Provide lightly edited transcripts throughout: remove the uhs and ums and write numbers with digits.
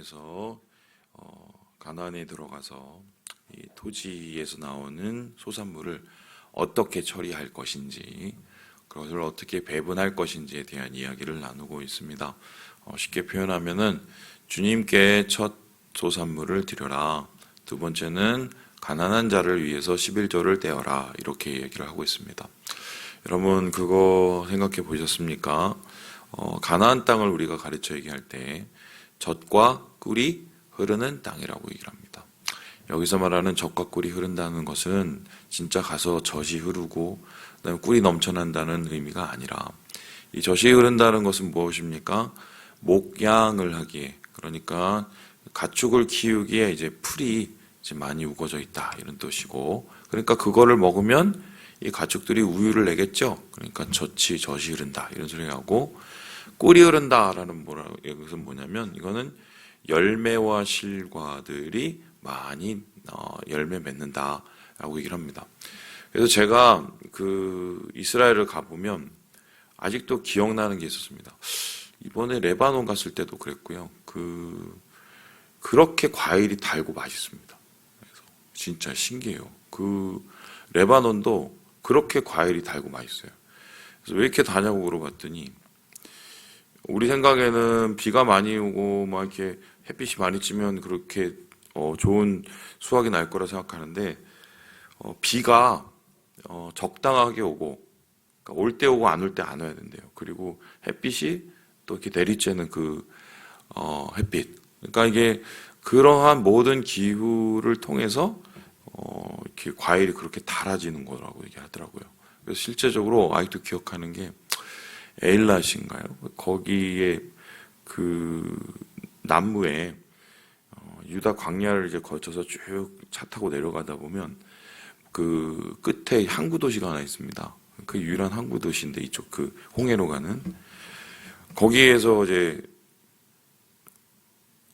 하나님께서 가나안에 들어가서 이 토지에서 나오는 소산물을 어떻게 처리할 것인지, 그것을 어떻게 배분할 것인지에 대한 이야기를 나누고 있습니다. 쉽게 표현하면은 주님께 첫 소산물을 드려라. 두 번째는 가난한 자를 위해서 11조를 떼어라. 이렇게 얘기를 하고 있습니다. 여러분 그거 생각해 보셨습니까? 가나안 땅을 우리가 가르쳐 얘기할 때 젖과 꿀이 흐르는 땅이라고 얘기를 합니다. 여기서 말하는 젖과 꿀이 흐른다는 것은 진짜 가서 젖이 흐르고 그다음에 꿀이 넘쳐난다는 의미가 아니라, 이 젖이 흐른다는 것은 무엇입니까? 목양을 하기에, 그러니까 가축을 키우기에 이제 풀이 이제 많이 우거져 있다 이런 뜻이고, 그러니까 그거를 먹으면 이 가축들이 우유를 내겠죠. 그러니까 젖이 흐른다 이런 소리하고, 꿀이 흐른다라는 것은 뭐냐면, 이거는 열매와 실과들이 많이 열매 맺는다라고 얘기를 합니다. 그래서 제가 그 이스라엘을 가보면 아직도 기억나는 게 있었습니다. 이번에 레바논 갔을 때도 그랬고요. 그렇게 과일이 달고 맛있습니다. 그래서 진짜 신기해요. 그 레바논도 그렇게 과일이 달고 맛있어요. 그래서 왜 이렇게 다냐고 물어봤더니, 우리 생각에는 비가 많이 오고 막 이렇게 햇빛이 많이 찌면 그렇게 좋은 수확이 날 거라 생각하는데, 비가 적당하게 오고, 그러니까 올 때 오고 안 올 때 안 와야 된대요. 그리고 햇빛이 또 이렇게 내리쬐는 그 햇빛, 그러니까 이게 그러한 모든 기후를 통해서 이렇게 과일이 그렇게 달아지는 거라고 얘기하더라고요. 그래서 실제적으로 아직도 기억하는 게 에일랏인가요? 거기에 그 남부에 유다 광야를 이제 거쳐서 쭉 차 타고 내려가다 보면 그 끝에 항구 도시가 하나 있습니다. 그 유일한 항구 도시인데, 이쪽 그 홍해로 가는, 거기에서 이제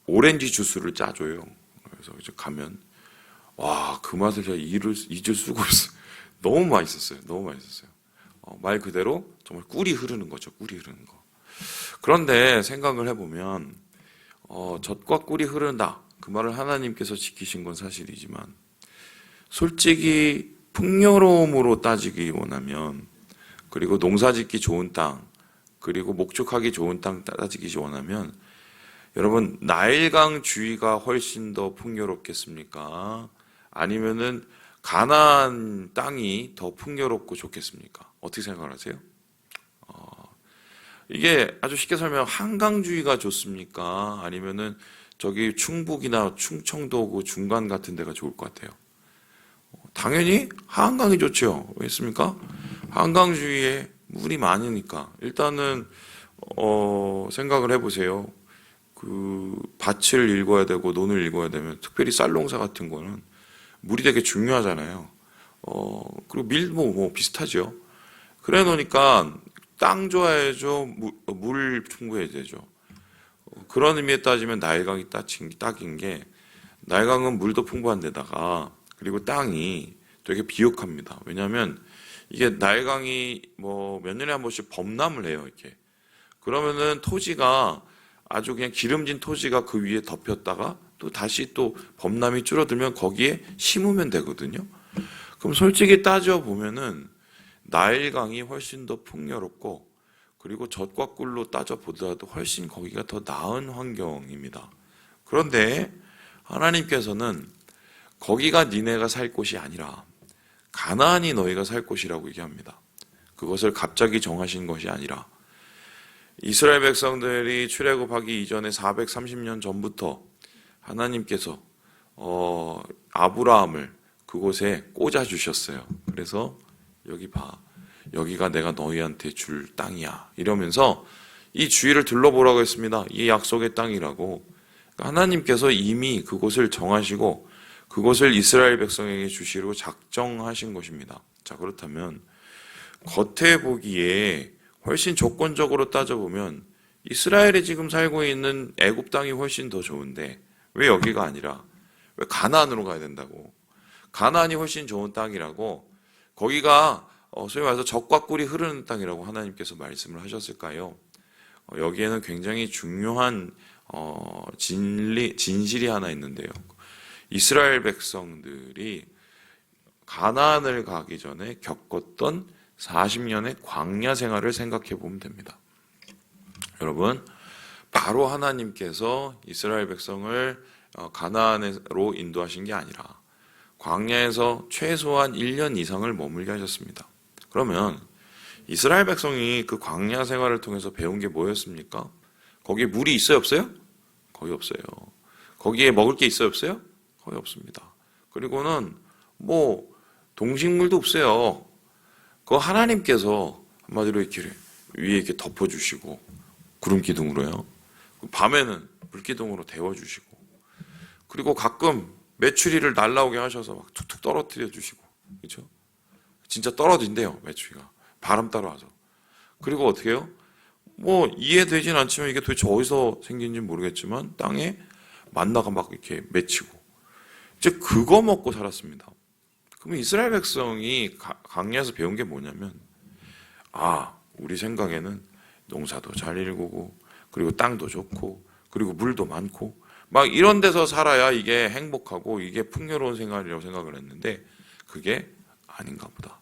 오렌지 주스를 짜줘요. 그래서 이제 가면 와, 그 맛을 제가 잊을 수가 없어요. 너무 맛있었어요. 너무 맛있었어요. 말 그대로 정말 꿀이 흐르는 거죠. 꿀이 흐르는 거. 그런데 생각을 해보면 젖과 꿀이 흐른다, 그 말을 하나님께서 지키신 건 사실이지만, 솔직히 풍요로움으로 따지기 원하면, 그리고 농사짓기 좋은 땅, 그리고 목축하기 좋은 땅 따지기 원하면, 여러분 나일강 주위가 훨씬 더 풍요롭겠습니까? 아니면은 가나안 땅이 더 풍요롭고 좋겠습니까? 어떻게 생각하세요? 이게 아주 쉽게 설명, 한강주의가 좋습니까? 아니면은 저기 충북이나 충청도 그 중간 같은 데가 좋을 것 같아요. 당연히 한강이 좋죠. 왜습니까? 한강주위에 물이 많으니까. 일단은 생각을 해보세요. 그 밭을 읽어야 되고 논을 읽어야 되면, 특별히 쌀농사 같은 거는 물이 되게 중요하잖아요. 그리고 밀도 뭐 비슷하죠. 그래 놓으니까 땅 좋아야죠. 물 충분해야 되죠. 그런 의미에 따지면 나일강이 딱인 게, 나일강은 물도 풍부한 데다가, 그리고 땅이 되게 비옥합니다. 왜냐하면 이게 나일강이 뭐 몇 년에 한 번씩 범람을 해요. 이렇게. 그러면은 토지가 아주 그냥 기름진 토지가 그 위에 덮였다가 또 다시 또 범람이 줄어들면 거기에 심으면 되거든요. 그럼 솔직히 따져보면은 나일강이 훨씬 더 풍요롭고, 그리고 젖과 꿀로 따져보더라도 훨씬 거기가 더 나은 환경입니다. 그런데 하나님께서는 거기가 니네가 살 곳이 아니라 가나안이 너희가 살 곳이라고 얘기합니다. 그것을 갑자기 정하신 것이 아니라, 이스라엘 백성들이 출애굽하기 이전에 430년 전부터 하나님께서 아브라함을 그곳에 꽂아 주셨어요. 그래서 여기 봐, 여기가 내가 너희한테 줄 땅이야 이러면서 이 주위를 둘러보라고 했습니다. 이 약속의 땅이라고. 하나님께서 이미 그곳을 정하시고 그곳을 이스라엘 백성에게 주시려고 작정하신 것입니다. 자, 그렇다면 겉에 보기에 훨씬 조건적으로 따져보면 이스라엘이 지금 살고 있는 애굽 땅이 훨씬 더 좋은데, 왜 여기가 아니라 왜 가나안으로 가야 된다고? 가나안이 훨씬 좋은 땅이라고, 거기가 소위 말해서 젖과 꿀이 흐르는 땅이라고 하나님께서 말씀을 하셨을까요? 여기에는 굉장히 중요한 진실이 하나 있는데요. 이스라엘 백성들이 가나안을 가기 전에 겪었던 40년의 광야 생활을 생각해 보면 됩니다. 여러분, 바로 하나님께서 이스라엘 백성을 가나안으로 인도하신 게 아니라 광야에서 최소한 1년 이상을 머물게 하셨습니다. 그러면 이스라엘 백성이 그 광야 생활을 통해서 배운 게 뭐였습니까? 거기에 물이 있어요, 없어요? 거의 없어요. 거기에 먹을 게 있어요, 없어요? 거의 없습니다. 그리고는 동식물도 없어요. 그거 하나님께서 한마디로 이렇게 위에 이렇게 덮어주시고 구름 기둥으로요. 밤에는 불 기둥으로 데워주시고, 그리고 가끔 메추리를 날라오게 하셔서 막 툭툭 떨어뜨려 주시고, 그렇죠? 진짜 떨어진대요, 메추리가. 바람 따라와서. 그리고 어떻게 해요? 이해되진 않지만 이게 도대체 어디서 생긴지 모르겠지만 땅에 만나가 막 이렇게 맺히고, 이제 그거 먹고 살았습니다. 그러면 이스라엘 백성이 광야에서 배운 게 뭐냐면, 우리 생각에는 농사도 잘 일구고, 그리고 땅도 좋고, 그리고 물도 많고, 막 이런 데서 살아야 이게 행복하고 이게 풍요로운 생활이라고 생각을 했는데 그게 아닌가 보다.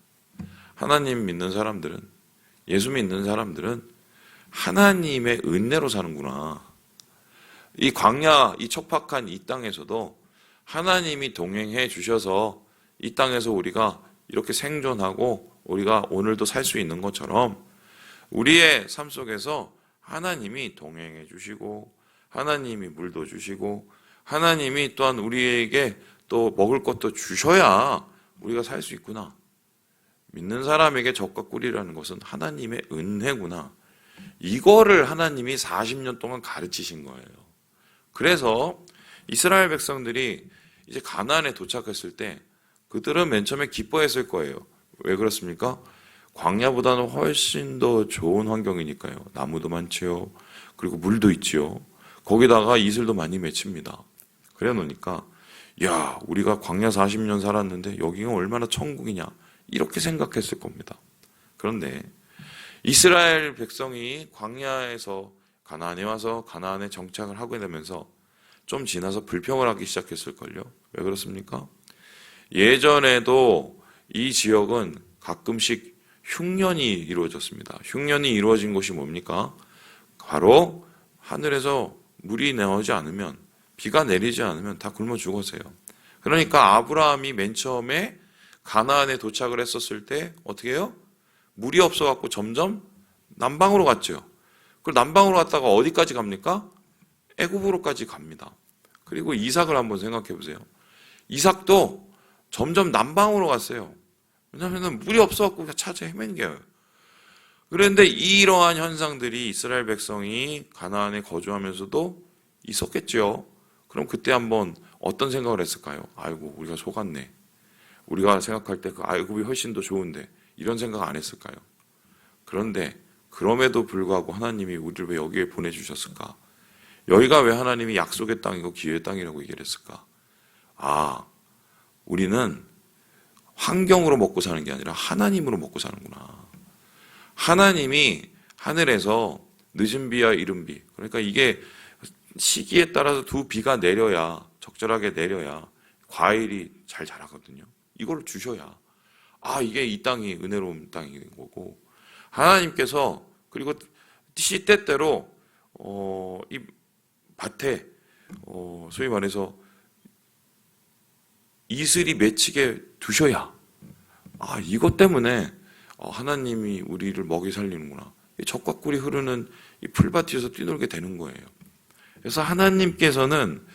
하나님 믿는 사람들은, 예수 믿는 사람들은 하나님의 은혜로 사는구나. 이 광야, 이 척박한 이 땅에서도 하나님이 동행해 주셔서 이 땅에서 우리가 이렇게 생존하고 우리가 오늘도 살 수 있는 것처럼 우리의 삶 속에서 하나님이 동행해 주시고 하나님이 물도 주시고 하나님이 또한 우리에게 또 먹을 것도 주셔야 우리가 살 수 있구나. 믿는 사람에게 적과 꿀이라는 것은 하나님의 은혜구나. 이거를 하나님이 40년 동안 가르치신 거예요. 그래서 이스라엘 백성들이 이제 가나안에 도착했을 때 그들은 맨 처음에 기뻐했을 거예요. 왜 그렇습니까? 광야보다는 훨씬 더 좋은 환경이니까요. 나무도 많지요. 그리고 물도 있지요. 거기다가 이슬도 많이 맺힙니다. 그래 놓으니까 야, 우리가 광야 40년 살았는데 여기가 얼마나 천국이냐 이렇게 생각했을 겁니다. 그런데 이스라엘 백성이 광야에서 가나안에 와서 가나안에 정착을 하게 되면서 좀 지나서 불평을 하기 시작했을걸요. 왜 그렇습니까? 예전에도 이 지역은 가끔씩 흉년이 이루어졌습니다. 흉년이 이루어진 곳이 뭡니까? 바로 하늘에서 물이 나오지 않으면, 비가 내리지 않으면 다 굶어 죽었어요. 그러니까 아브라함이 맨 처음에 가나안에 도착을 했었을 때 어떻게 해요? 물이 없어갖고 점점 남방으로 갔죠. 그 남방으로 갔다가 어디까지 갑니까? 애굽으로까지 갑니다. 그리고 이삭을 한번 생각해 보세요. 이삭도 점점 남방으로 갔어요. 왜냐하면 물이 없어갖고 찾아 헤매는 거예요. 그런데 이러한 현상들이 이스라엘 백성이 가나안에 거주하면서도 있었겠죠. 그럼 그때 한번 어떤 생각을 했을까요? 아이고, 우리가 속았네. 우리가 생각할 때 그 애굽이 훨씬 더 좋은데 이런 생각 안 했을까요? 그런데 그럼에도 불구하고 하나님이 우리를 왜 여기에 보내주셨을까? 여기가 왜 하나님이 약속의 땅이고 기회의 땅이라고 얘기를 했을까? 우리는 환경으로 먹고 사는 게 아니라 하나님으로 먹고 사는구나. 하나님이 하늘에서 늦은 비와 이른 비, 그러니까 이게 시기에 따라서 두 비가 내려야, 적절하게 내려야 과일이 잘 자라거든요. 이걸 주셔야 이게 이 땅이 은혜로운 땅인 거고, 하나님께서 그리고 시때때로 이 밭에 소위 말해서 이슬이 맺히게 두셔야 이것 때문에 하나님이 우리를 먹이 살리는구나. 젖과 꿀이 흐르는 이 풀밭에서 뛰놀게 되는 거예요. 그래서 하나님께서는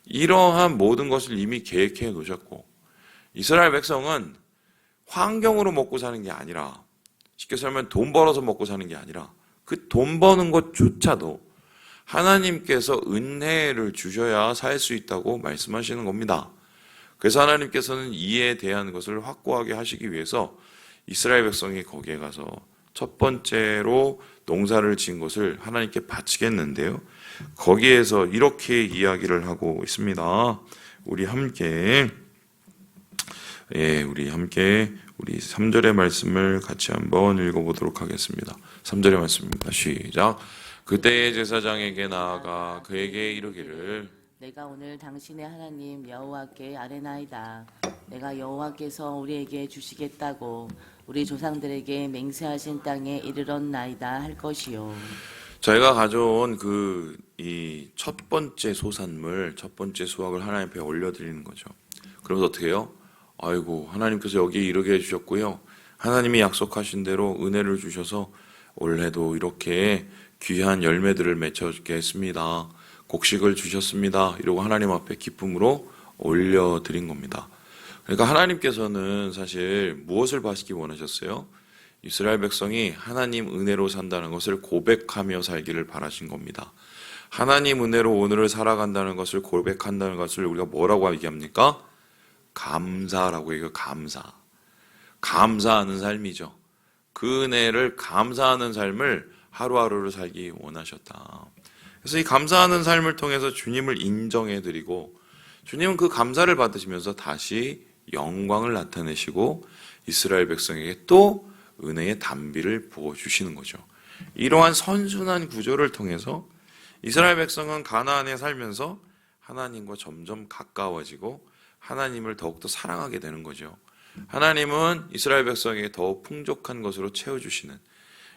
이러한 모든 것을 이미 계획해 놓으셨고, 이스라엘 백성은 환경으로 먹고 사는 게 아니라, 쉽게 설명 돈 벌어서 먹고 사는 게 아니라 그 돈 버는 것조차도 하나님께서 은혜를 주셔야 살 수 있다고 말씀하시는 겁니다. 그래서 하나님께서는 이에 대한 것을 확고하게 하시기 위해서 이스라엘 백성이 거기에 가서 첫 번째로 농사를 지은 것을 하나님께 바치겠는데요. 거기에서 이렇게 이야기를 하고 있습니다. 우리 함께 우리 3절의 말씀을 같이 한번 읽어보도록 하겠습니다. 3절의 말씀입니다. 시작. 그때의 제사장에게 나아가 그에게 이르기를 내가 오늘 당신의 하나님 여호와께 아뢰나이다. 내가 여호와께서 우리에게 주시겠다고 우리 조상들에게 맹세하신 땅에 이르렀나이다 할 것이요. 저희가 가져온 이 첫 번째 소산물, 첫 번째 수확을 하나님 앞에 올려드리는 거죠. 그러면서 어떻게 해요? 아이고, 하나님께서 여기에 이르게 해주셨고요. 하나님이 약속하신 대로 은혜를 주셔서 올해도 이렇게 귀한 열매들을 맺혀주게 했습니다. 곡식을 주셨습니다. 이러고 하나님 앞에 기쁨으로 올려드린 겁니다. 그러니까 하나님께서는 사실 무엇을 바시기 원하셨어요? 이스라엘 백성이 하나님 은혜로 산다는 것을 고백하며 살기를 바라신 겁니다. 하나님 은혜로 오늘을 살아간다는 것을 고백한다는 것을 우리가 뭐라고 얘기합니까? 감사라고 얘기해요. 감사하는 삶이죠. 그 은혜를 감사하는 삶을 하루하루를 살기 원하셨다. 그래서 이 감사하는 삶을 통해서 주님을 인정해드리고 주님은 그 감사를 받으시면서 다시 영광을 나타내시고 이스라엘 백성에게 또 은혜의 단비를 부어주시는 거죠. 이러한 선순환 구조를 통해서 이스라엘 백성은 가나안에 살면서 하나님과 점점 가까워지고 하나님을 더욱더 사랑하게 되는 거죠. 하나님은 이스라엘 백성에게 더욱 풍족한 것으로 채워주시는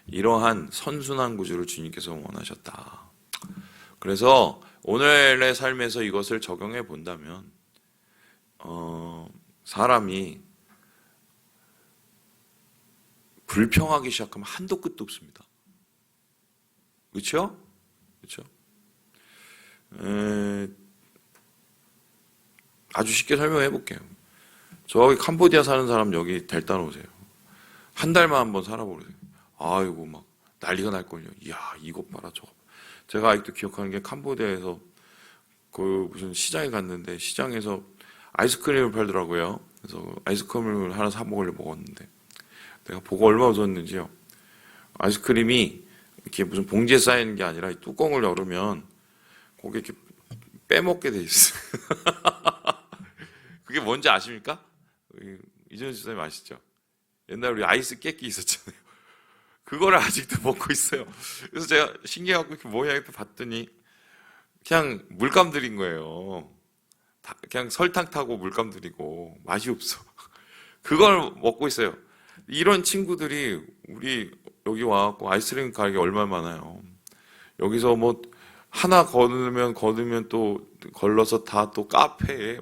이러한 선순환 구조를 주님께서 원하셨다. 그래서 오늘의 삶에서 이것을 적용해 본다면 사람이 불평하기 시작하면 한도 끝도 없습니다. 그렇죠? 그렇죠? 아주 쉽게 설명해 볼게요. 저기 캄보디아 사는 사람 여기 데려다 놓으세요. 한 달만 한번 살아보세요. 아이고 막 난리가 날걸요. 이야 이것 봐라 저거. 제가 아직도 기억하는 게 캄보디아에서 그 무슨 시장에 갔는데 시장에서 아이스크림을 팔더라고요. 그래서 아이스크림을 하나 사 먹으려고 먹었는데 내가 보고 얼마나 웃었는지요. 아이스크림이 이렇게 무슨 봉지에 쌓이는 게 아니라 이 뚜껑을 열으면 거기 이렇게 빼먹게 돼 있어요. 그게 뭔지 아십니까? 이준호 지사님 아시죠? 옛날에 우리 아이스 깨끼 있었잖아요. 그거를 아직도 먹고 있어요. 그래서 제가 신기해갖고 이렇게 뭐냐 이렇게 봤더니 그냥 물감 들인 거예요. 그냥 설탕 타고 물감 들이고 맛이 없어. 그걸 먹고 있어요. 이런 친구들이 우리 여기 와갖고 아이스크림 가격이 얼마 많아요. 여기서 뭐 하나 거두면 또 걸러서 다 또 카페에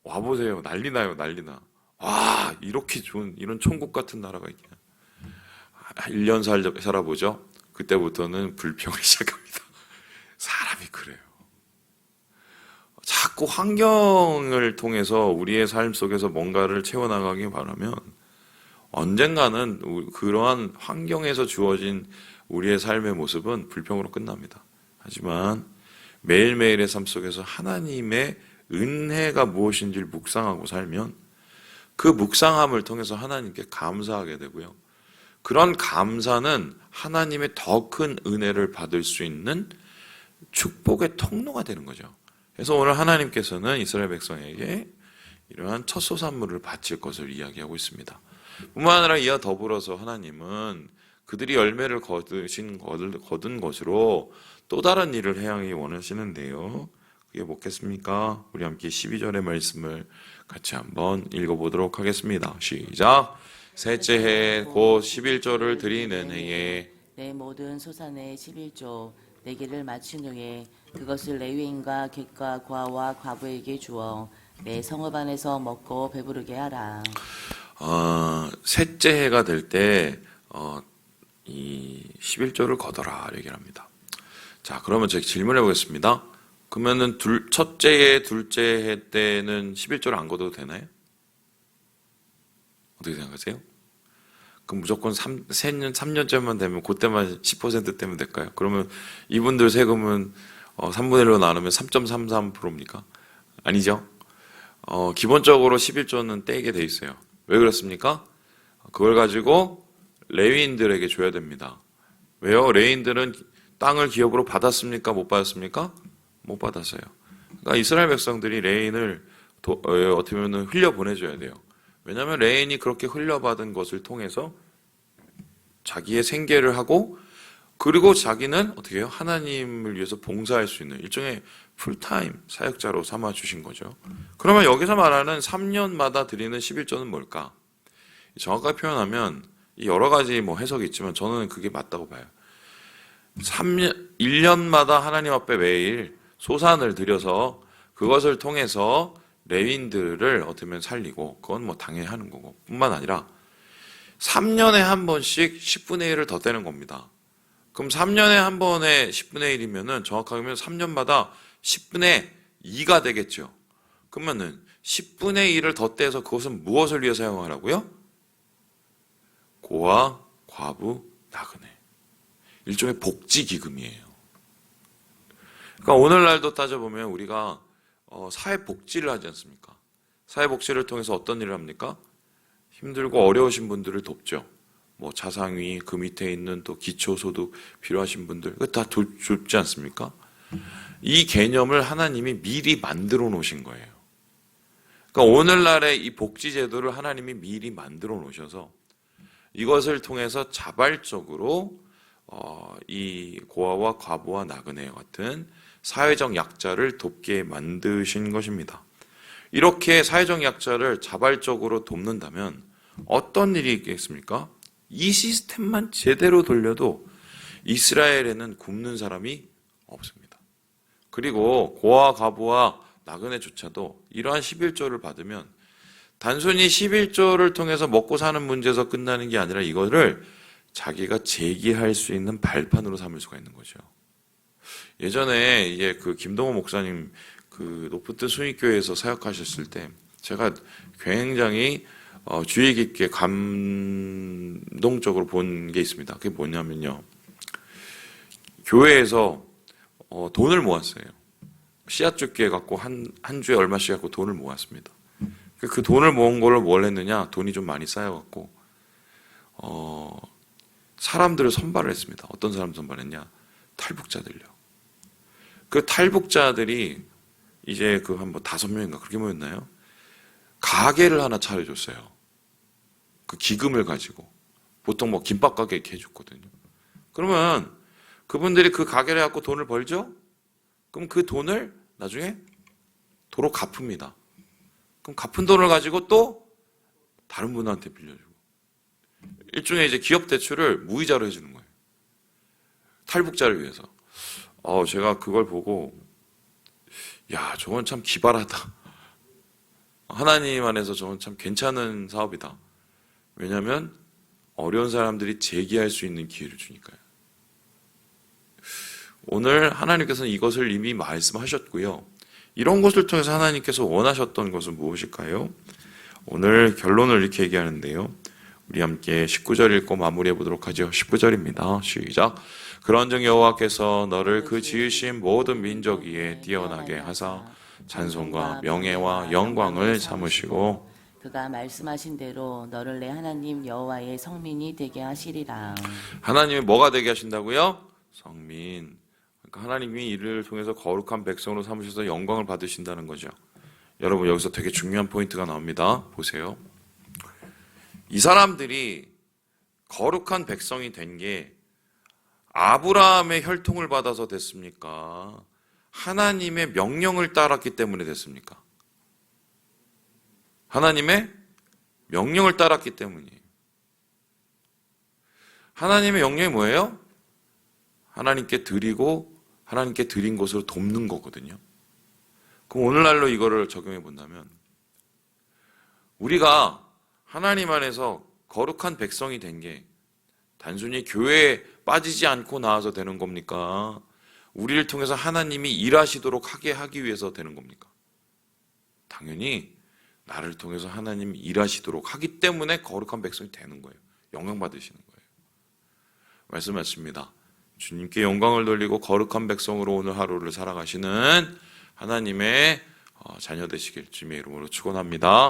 와보세요. 난리 나요, 난리 나. 와, 이렇게 좋은, 이런 천국 같은 나라가 있냐. 1년 살아보죠. 그때부터는 불평을 시작합니다. 사람이 그래요. 자꾸 환경을 통해서 우리의 삶 속에서 뭔가를 채워나가기 바라면 언젠가는 그러한 환경에서 주어진 우리의 삶의 모습은 불평으로 끝납니다. 하지만 매일매일의 삶 속에서 하나님의 은혜가 무엇인지를 묵상하고 살면 그 묵상함을 통해서 하나님께 감사하게 되고요. 그런 감사는 하나님의 더 큰 은혜를 받을 수 있는 축복의 통로가 되는 거죠. 그래서 오늘 하나님께서는 이스라엘 백성에게 이러한 첫 소산물을 바칠 것을 이야기하고 있습니다. 뿐만 아니라 이와 더불어서 하나님은 그들이 열매를 거둔 것으로 또 다른 일을 행하기 원하시는데요. 그게 뭐겠습니까? 우리 함께 12절의 말씀을 같이 한번 읽어보도록 하겠습니다. 시작! 셋째 해 곧 11조를 드리는 해에 내 모든 소산의 11조 네 개를 마친 후에 그것을 레위인과 객과 과와 과부에게 주어 내 성읍 안에서 먹고 배부르게 하라. 셋째 해가 될 때 이 11조를 거둬라 얘기를 합니다. 자, 그러면 제가 질문해 보겠습니다. 그러면은 첫째 해, 둘째 해 때는 11조를 안 거둬도 되나요? 어떻게 생각하세요? 그럼 무조건 3년째만 되면 그때만 10% 떼면 될까요? 그러면 이분들 세금은 3분의 1로 나누면 3.33%입니까? 아니죠. 기본적으로 11조는 떼게 돼 있어요. 왜 그렇습니까? 그걸 가지고 레위인들에게 줘야 됩니다. 왜요? 레위인들은 땅을 기업으로 받았습니까? 못 받았습니까? 못 받았어요. 그러니까 이스라엘 백성들이 레위인을 어떻게 보면 흘려보내줘야 돼요. 왜냐하면 레위인이 그렇게 흘려받은 것을 통해서 자기의 생계를 하고 그리고 자기는 어떻게 해요? 하나님을 위해서 봉사할 수 있는 일종의 풀타임 사역자로 삼아 주신 거죠. 그러면 여기서 말하는 3년마다 드리는 11조는 뭘까? 정확하게 표현하면 여러 가지 뭐 해석이 있지만 저는 그게 맞다고 봐요. 1년마다 하나님 앞에 매일 소산을 드려서 그것을 통해서 레위인들을 어떻게 보면 살리고, 그건 뭐 당연히 하는 거고, 뿐만 아니라 3년에 한 번씩 10분의 1을 더 떼는 겁니다. 그럼 3년에 한 번에 10분의 1이면은 정확하게 하면 3년마다 10분의 2가 되겠죠. 그러면은 10분의 1을 더 떼서 그것은 무엇을 위해 사용하라고요? 고아, 과부, 나그네. 일종의 복지 기금이에요. 그러니까 오늘날도 따져보면 우리가 사회복지를 하지 않습니까? 사회복지를 통해서 어떤 일을 합니까? 힘들고 어려우신 분들을 돕죠. 뭐 자상위, 그 밑에 있는 또 기초소득 필요하신 분들, 그거 다 돕지 않습니까? 이 개념을 하나님이 미리 만들어 놓으신 거예요. 그러니까 오늘날의 이 복지제도를 하나님이 미리 만들어 놓으셔서 이것을 통해서 자발적으로 이 고아와 과부와 나그네 같은 사회적 약자를 돕게 만드신 것입니다. 이렇게 사회적 약자를 자발적으로 돕는다면 어떤 일이 있겠습니까? 이 시스템만 제대로 돌려도 이스라엘에는 굶는 사람이 없습니다. 그리고 고아, 과부와 나그네조차도 이러한 11조를 받으면 단순히 11조를 통해서 먹고 사는 문제에서 끝나는 게 아니라 이거를 자기가 제기할 수 있는 발판으로 삼을 수가 있는 거죠. 예전에 이제 그 김동호 목사님 그 높은뜻 순위교회에서 사역하셨을 때 제가 굉장히 주의 깊게 감동적으로 본 게 있습니다. 그게 뭐냐면요. 교회에서 돈을 모았어요. 씨앗 줍기 해갖고 한 주에 얼마씩 갖고 돈을 모았습니다. 그 돈을 모은 걸로 뭘 했느냐? 돈이 좀 많이 쌓여갖고 사람들을 선발을 했습니다. 어떤 사람 선발했냐? 탈북자들요. 그 탈북자들이 이제 그 한 뭐 5명인가 그렇게 모였나요? 가게를 하나 차려줬어요. 그 기금을 가지고 보통 뭐 김밥 가게 이렇게 해줬거든요. 그러면 그분들이 그 가게를 갖고 돈을 벌죠? 그럼 그 돈을 나중에 도로 갚습니다. 그럼 갚은 돈을 가지고 또 다른 분한테 빌려주고 일종의 이제 기업 대출을 무이자로 해주는 거예요. 탈북자를 위해서. 제가 그걸 보고 야, 저건 참 기발하다. 하나님 안에서 저건 참 괜찮은 사업이다. 왜냐하면 어려운 사람들이 제기할 수 있는 기회를 주니까요. 오늘 하나님께서는 이것을 이미 말씀하셨고요. 이런 것을 통해서 하나님께서 원하셨던 것은 무엇일까요? 오늘 결론을 이렇게 얘기하는데요. 우리 함께 19절 읽고 마무리해 보도록 하죠. 19절입니다. 시작. 그런즉 여호와께서 너를 그 지으신 모든 민족 위에 뛰어나게 하사 찬송과 명예와 영광을 삼으시고 그가 말씀하신 대로 너를 내 하나님 여호와의 성민이 되게 하시리라. 하나님이 뭐가 되게 하신다고요? 성민. 그러니까 하나님이 이를 통해서 거룩한 백성으로 삼으셔서 영광을 받으신다는 거죠. 여러분 여기서 되게 중요한 포인트가 나옵니다. 보세요. 이 사람들이 거룩한 백성이 된 게 아브라함의 혈통을 받아서 됐습니까? 하나님의 명령을 따랐기 때문에 됐습니까? 하나님의 명령을 따랐기 때문이에요. 하나님의 명령이 뭐예요? 하나님께 드리고 하나님께 드린 것으로 돕는 거거든요. 그럼 오늘날로 이거를 적용해 본다면 우리가 하나님 안에서 거룩한 백성이 된 게 단순히 교회에 빠지지 않고 나와서 되는 겁니까? 우리를 통해서 하나님이 일하시도록 하기 위해서 되는 겁니까? 당연히 나를 통해서 하나님이 일하시도록 하기 때문에 거룩한 백성이 되는 거예요. 영광 받으시는 거예요. 말씀하십니다. 주님께 영광을 돌리고 거룩한 백성으로 오늘 하루를 살아가시는 하나님의 자녀 되시길 주님의 이름으로 축원합니다.